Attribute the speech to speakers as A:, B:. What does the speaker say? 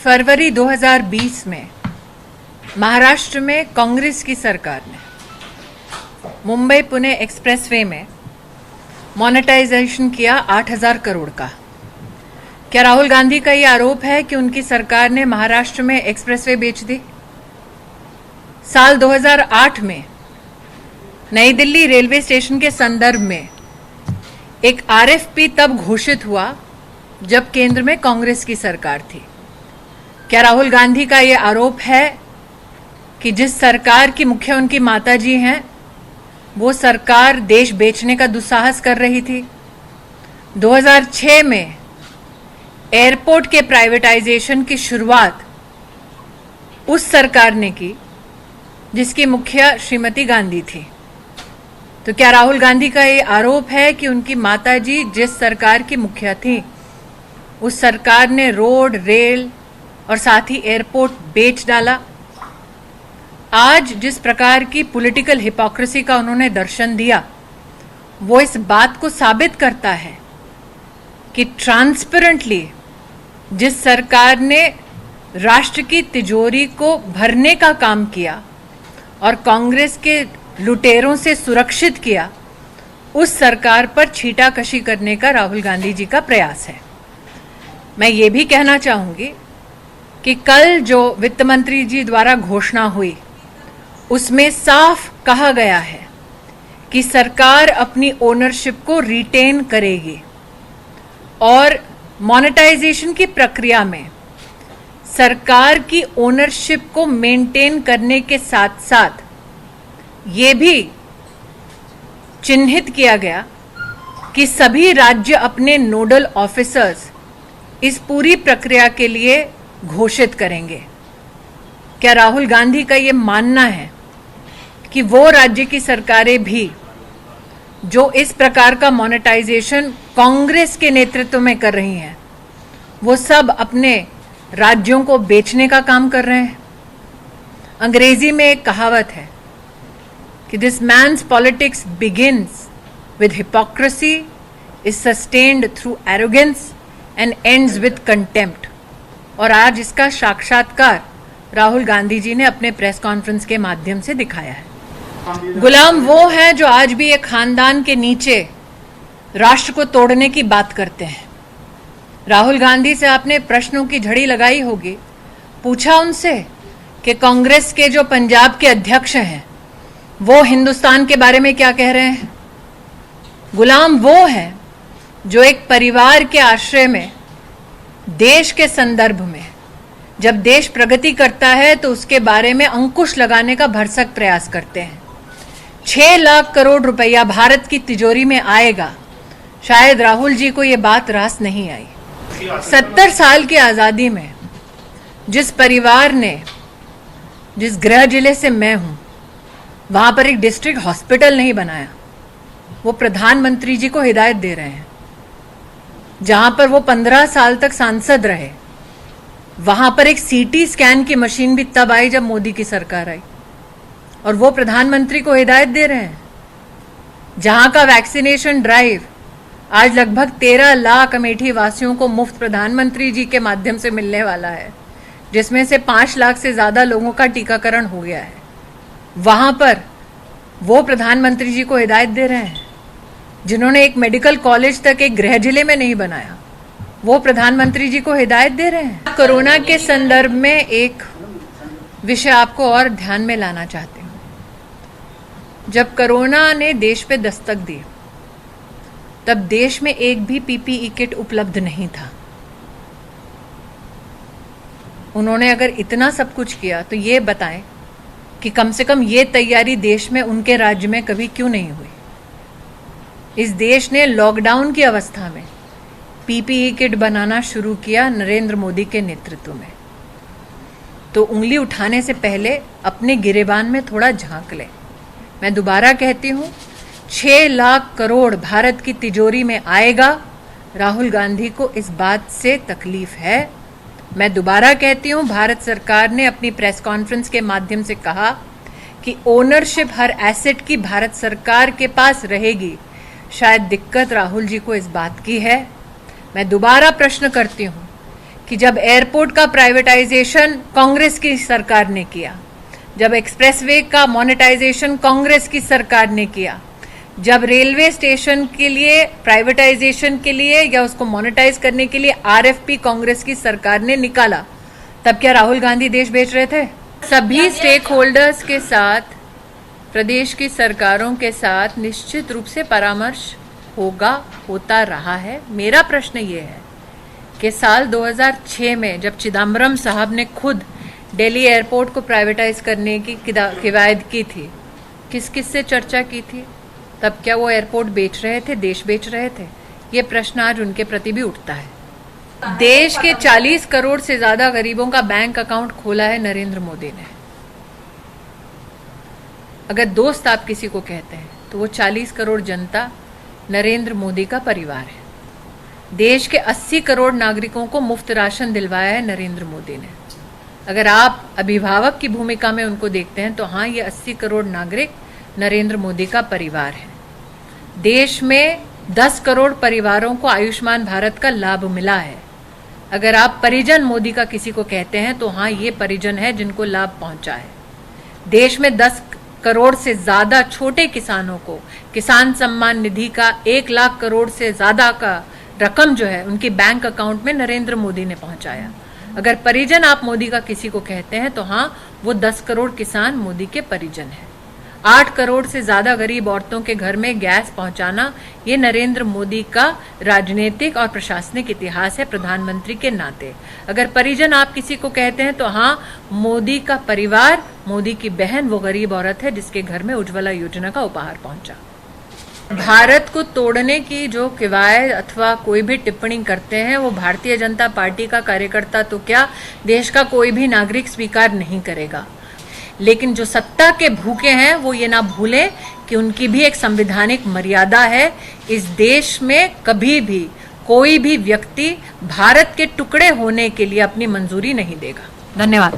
A: फरवरी 2020 में महाराष्ट्र में कांग्रेस की सरकार ने मुंबई पुणे एक्सप्रेसवे में मोनेटाइजेशन किया 8,000 करोड़ का। क्या राहुल गांधी का ये आरोप है कि उनकी सरकार ने महाराष्ट्र में एक्सप्रेसवे बेच दी? साल 2008 में नई दिल्ली रेलवे स्टेशन के संदर्भ में एक आरएफपी तब घोषित हुआ जब केंद्र में कांग्रेस की सरकार थी। क्या राहुल गांधी का ये आरोप है कि जिस सरकार की मुखिया उनकी माताजी हैं, वो सरकार देश बेचने का दुस्साहस कर रही थी? 2006 में एयरपोर्ट के प्राइवेटाइजेशन की शुरुआत उस सरकार ने की जिसकी मुखिया श्रीमती गांधी थी। तो क्या राहुल गांधी का ये आरोप है कि उनकी माताजी जिस सरकार की मुखिया थी, उस सरकार ने रोड, रेल और साथ ही एयरपोर्ट बेच डाला? आज जिस प्रकार की पॉलिटिकल हिपोक्रेसी का उन्होंने दर्शन दिया, वो इस बात को साबित करता है कि ट्रांसपेरेंटली जिस सरकार ने राष्ट्र की तिजोरी को भरने का काम किया और कांग्रेस के लुटेरों से सुरक्षित किया, उस सरकार पर छींटाकशी करने का राहुल गांधी जी का प्रयास है। मैं ये भी कहना चाहूंगी कि कल जो वित्त मंत्री जी द्वारा घोषणा हुई, उसमें साफ कहा गया है कि सरकार अपनी ओनरशिप को रिटेन करेगी और मोनेटाइजेशन की प्रक्रिया में सरकार की ओनरशिप को मेंटेन करने के साथ साथ ये भी चिन्हित किया गया कि सभी राज्य अपने नोडल ऑफिसर्स इस पूरी प्रक्रिया के लिए घोषित करेंगे। क्या राहुल गांधी का ये मानना है कि वो राज्य की सरकारें भी जो इस प्रकार का मोनेटाइजेशन कांग्रेस के नेतृत्व में कर रही हैं, वो सब अपने राज्यों को बेचने का काम कर रहे हैं? अंग्रेजी में एक कहावत है कि this man's politics begins with hypocrisy, is sustained through arrogance and ends with contempt. और आज इसका साक्षात्कार राहुल गांधी जी ने अपने प्रेस कॉन्फ्रेंस के माध्यम से दिखाया है। गुलाम वो हैं जो आज भी एक खानदान के नीचे राष्ट्र को तोड़ने की बात करते हैं। राहुल गांधी से आपने प्रश्नों की झड़ी लगाई होगी, पूछा उनसे कि कांग्रेस के जो पंजाब के अध्यक्ष हैं वो हिंदुस्तान के बारे में क्या कह रहे हैं? गुलाम वो हैं जो एक परिवार के आश्रय में देश के संदर्भ में जब देश प्रगति करता है तो उसके बारे में अंकुश लगाने का भरसक प्रयास करते हैं। 6 लाख करोड़ रुपया भारत की तिजोरी में आएगा, शायद राहुल जी को ये बात रास नहीं आई। 70 साल की आज़ादी में जिस परिवार ने, जिस गृह जिले से मैं हूं, वहां पर एक डिस्ट्रिक्ट हॉस्पिटल नहीं बनाया, वो प्रधानमंत्री जी को हिदायत दे रहे हैं। जहां पर वो 15 साल तक सांसद रहे, वहां पर एक सीटी स्कैन की मशीन भी तब आई जब मोदी की सरकार आई, और वो प्रधानमंत्री को हिदायत दे रहे हैं। जहां का वैक्सीनेशन ड्राइव आज लगभग 13 लाख अमेठी वासियों को मुफ्त प्रधानमंत्री जी के माध्यम से मिलने वाला है, जिसमें से 5 लाख से ज्यादा लोगों का टीकाकरण हो गया है, वहां पर वो प्रधानमंत्री जी को हिदायत दे रहे हैं। जिन्होंने एक मेडिकल कॉलेज तक एक गृह जिले में नहीं बनाया, वो प्रधानमंत्री जी को हिदायत दे रहे हैं। कोरोना के संदर्भ में एक विषय आपको और ध्यान में लाना चाहती हूं। जब कोरोना ने देश पे दस्तक दी, तब देश में एक भी पीपीई किट उपलब्ध नहीं था। उन्होंने अगर इतना सब कुछ किया तो ये बताएं कि कम से कम ये तैयारी देश में, उनके राज्य में कभी क्यों नहीं हुई? इस देश ने लॉकडाउन की अवस्था में पीपीई किट बनाना शुरू किया नरेंद्र मोदी के नेतृत्व में। तो उंगली उठाने से पहले अपने गिरेबान में थोड़ा झांक ले। मैं दोबारा कहती हूं, 6 लाख करोड़ भारत की तिजोरी में आएगा। राहुल गांधी को इस बात से तकलीफ है। मैं दोबारा कहती हूं, भारत सरकार ने अपनी प्रेस कॉन्फ्रेंस के माध्यम से कहा कि ओनरशिप हर एसेट की भारत सरकार के पास रहेगी। शायद दिक्कत राहुल जी को इस बात की है। मैं दोबारा प्रश्न करती हूं कि जब एयरपोर्ट का प्राइवेटाइजेशन कांग्रेस की सरकार ने किया, जब एक्सप्रेसवे का मोनेटाइजेशन कांग्रेस की सरकार ने किया, जब रेलवे स्टेशन के लिए प्राइवेटाइजेशन के लिए या उसको मोनेटाइज करने के लिए आरएफपी कांग्रेस की सरकार ने निकाला, तब क्या राहुल गांधी देश बेच रहे थे? सभी स्टेक होल्डर्स के साथ, प्रदेश की सरकारों के साथ निश्चित रूप से परामर्श होता रहा है। मेरा प्रश्न ये है कि साल 2006 में जब चिदम्बरम साहब ने खुद दिल्ली एयरपोर्ट को प्राइवेटाइज करने की किवायद की थी, किस किस से चर्चा की थी? तब क्या वो एयरपोर्ट बेच रहे थे, देश बेच रहे थे? ये प्रश्न आज उनके प्रति भी उठता है। देश के 40 करोड़ से ज्यादा गरीबों का बैंक अकाउंट खोला है नरेंद्र मोदी ने। अगर दोस्त आप किसी को कहते हैं तो वो 40 करोड़ जनता नरेंद्र मोदी का परिवार है। देश के 80 करोड़ नागरिकों को मुफ्त राशन दिलवाया है नरेंद्र मोदी ने। अगर आप अभिभावक की भूमिका में उनको देखते हैं तो हाँ, ये 80 करोड़ नागरिक नरेंद्र मोदी का परिवार है। देश में 10 करोड़ परिवारों को आयुष्मान भारत का लाभ मिला है। अगर आप परिजन मोदी का किसी को कहते हैं तो हाँ, ये परिजन है जिनको लाभ पहुंचा है। देश में 10 करोड़ से ज्यादा छोटे किसानों को किसान सम्मान निधि का 1 लाख करोड़ से ज्यादा का रकम जो है उनके बैंक अकाउंट में नरेंद्र मोदी ने पहुंचाया। अगर परिजन आप मोदी का किसी को कहते हैं तो हाँ, वो 10 करोड़ किसान मोदी के परिजन हैं। 8 करोड़ से ज्यादा गरीब औरतों के घर में गैस पहुंचाना, ये नरेंद्र मोदी का राजनीतिक और प्रशासनिक इतिहास है प्रधानमंत्री के नाते। अगर परिजन आप किसी को कहते हैं तो हाँ, मोदी का परिवार, मोदी की बहन वो गरीब औरत है जिसके घर में उज्ज्वला योजना का उपहार पहुंचा। भारत को तोड़ने की जो किवायद अथवा कोई भी टिप्पणी करते हैं वो भारतीय जनता पार्टी का कार्यकर्ता तो क्या, देश का कोई भी नागरिक स्वीकार नहीं करेगा। लेकिन जो सत्ता के भूखे हैं वो ये ना भूलें कि उनकी भी एक संवैधानिक मर्यादा है। इस देश में कभी भी कोई भी व्यक्ति भारत के टुकड़े होने के लिए अपनी मंजूरी नहीं देगा। धन्यवाद।